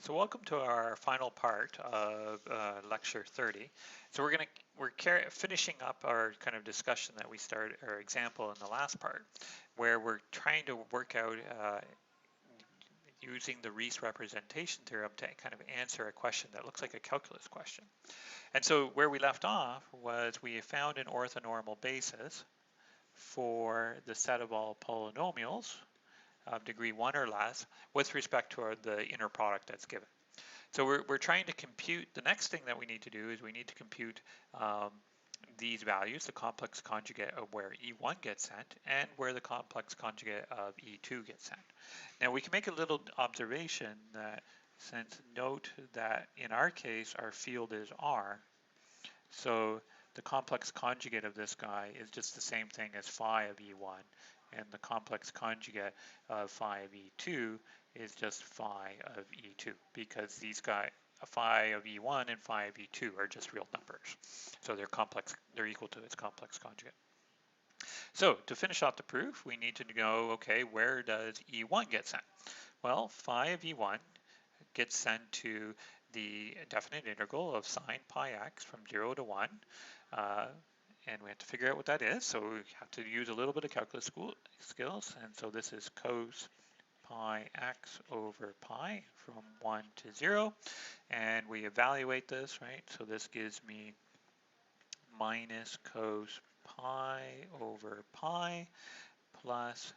So welcome to our final part of lecture 30. So we're finishing up our kind of discussion that we started, our example in the last part, where we're trying to work out using the Riesz representation theorem to kind of answer a question that looks like a calculus question. And so where we left off was we found an orthonormal basis for the set of all polynomials of degree 1 or less with respect to the inner product that's given. So we're trying to compute, the next thing that we need to do is we need to compute these values, the complex conjugate of where E1 gets sent and where the complex conjugate of E2 gets sent. Now we can make a little observation that since note that in our case our field is R, so the complex conjugate of this guy is just the same thing as phi of E1, and the complex conjugate of phi of E2 is just phi of E2, because these guys, phi of E1 and phi of E2 are just real numbers. So they're equal to its complex conjugate. So to finish off the proof, we need to know, okay, where does E1 get sent? Well, phi of E1 gets sent to the definite integral of sine pi x from 0 to 1. And we have to figure out what that is. So we have to use a little bit of calculus skills. And so this is cos pi x over pi from 1 to 0. And we evaluate this, right? So this gives me minus cos pi over pi plus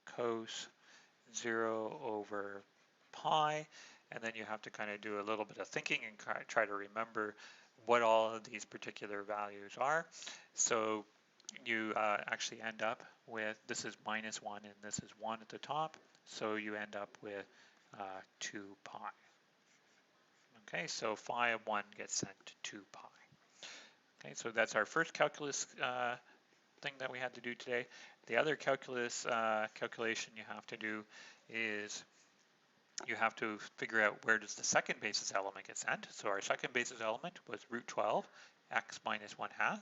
cos 0 over pi. And then you have to kind of do a little bit of thinking and try to remember what all of these particular values are. So you actually end up with, this is minus 1 and this is 1 at the top, so you end up with 2 pi. Okay, so phi of 1 gets sent to 2 pi. Okay, so that's our first calculus thing that we had to do today. The other calculus calculation you have to do is you have to figure out where does the second basis element get sent. So our second basis element was root 12, x minus 1/2.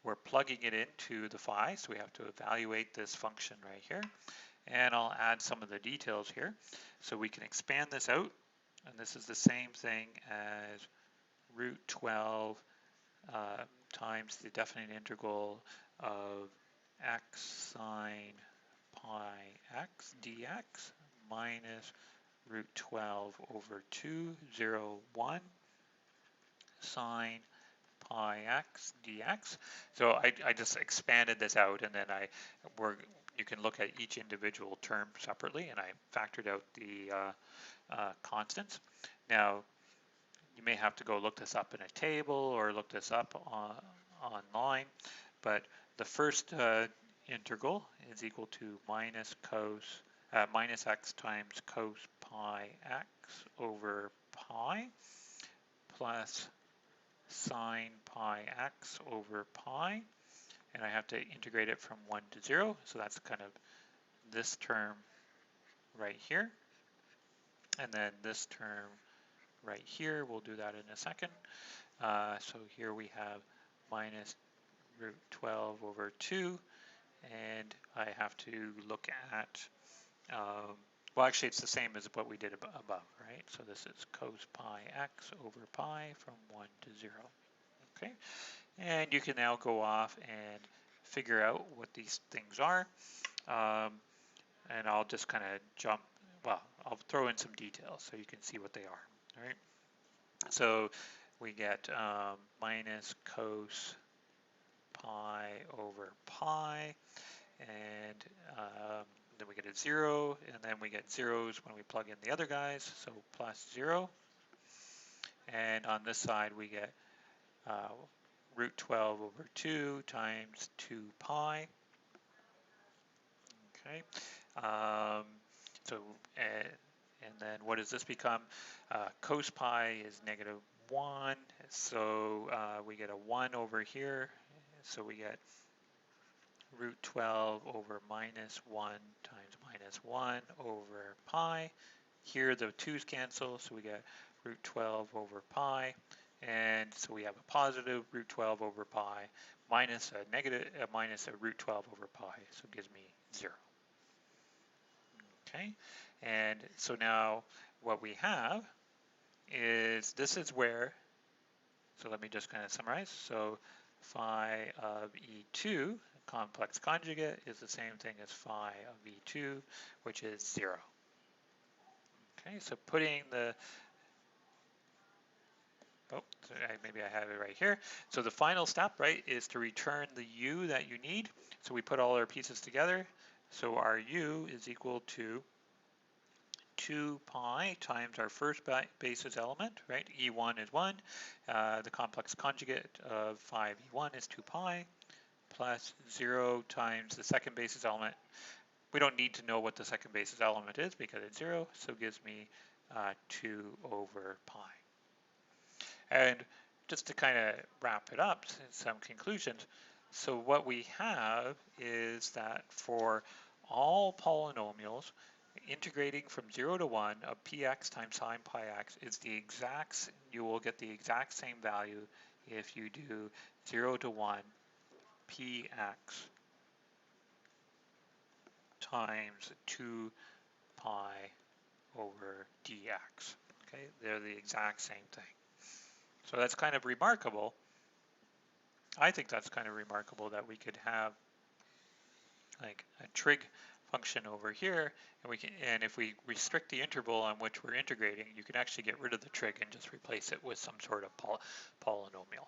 We're plugging it into the phi, so we have to evaluate this function right here. And I'll add some of the details here. So we can expand this out, and this is the same thing as root 12 times the definite integral of x sine pi x dx minus root 12 over 2, 0, 1 sine pi x dx. So I just expanded this out, and then you can look at each individual term separately, and I factored out the constants. Now, you may have to go look this up in a table or look this up online, but the first integral is equal to minus x times cos pi x over pi plus sine pi x over pi, and I have to integrate it from 1 to 0, so that's kind of this term right here, and then this term right here, we'll do that in a second. So here we have minus root 12 over 2, and I have to look at, well, actually it's the same as what we did above, right? So this is cos pi x over pi from 1 to 0, okay? And you can now go off and figure out what these things are, and I'll just kind of I'll throw in some details so you can see what they are, all right? So we get minus cos pi over pi, and then we get a 0, and then we get zeros when we plug in the other guys, so plus 0. And on this side we get root 12 over 2 times 2 pi. Okay, and then what does this become? Cos pi is negative 1, so we get a 1 over here, so we get root 12 over minus 1 times minus 1 over pi. Here the 2's cancel, so we get root 12 over pi, and so we have a positive root 12 over pi minus a root 12 over pi, so it gives me 0. Okay, and so now what we have is this is where, so let me just kind of summarize. So phi of E2, complex conjugate, is the same thing as phi of E2, which is 0. Okay, so putting the, maybe I have it right here. So the final step, right, is to return the u that you need. So we put all our pieces together. So our u is equal to 2 pi times our first basis element, right? E1 is 1. The complex conjugate of 5E1 is 2 pi plus 0 times the second basis element. We don't need to know what the second basis element is because it's 0, so it gives me 2 over pi. And just to kind of wrap it up, some conclusions. So what we have is that for all polynomials, integrating from 0 to 1 of px times sine pi x is the exact, you will get the exact same value if you do 0 to 1 px times 2 pi over dx. Okay, they're the exact same thing. So that's kind of remarkable. I think that's kind of remarkable that we could have like a trig function over here, and we can, and if we restrict the interval on which we're integrating, you can actually get rid of the trig and just replace it with some sort of polynomial.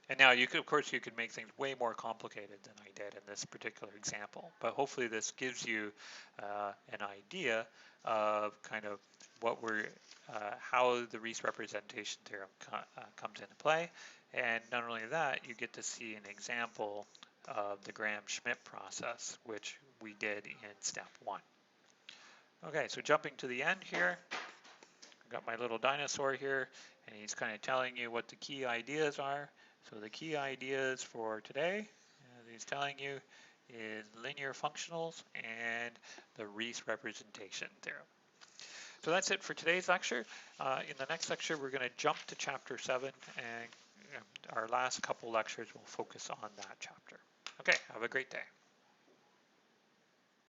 And now you could, of course, you could make things way more complicated than I did in this particular example, but hopefully this gives you an idea of kind of what we're, how the Riesz representation theorem comes into play. And not only that, you get to see an example of the Graham-Schmidt process, which we did in step 1. Okay, so jumping to the end here, I've got my little dinosaur here, and he's kind of telling you what the key ideas are. So the key ideas for today, as he's telling you, is linear functionals and the Riesz representation theorem. So that's it for today's lecture. In the next lecture, we're going to jump to chapter 7, and our last couple lectures will focus on that chapter. Okay, have a great day.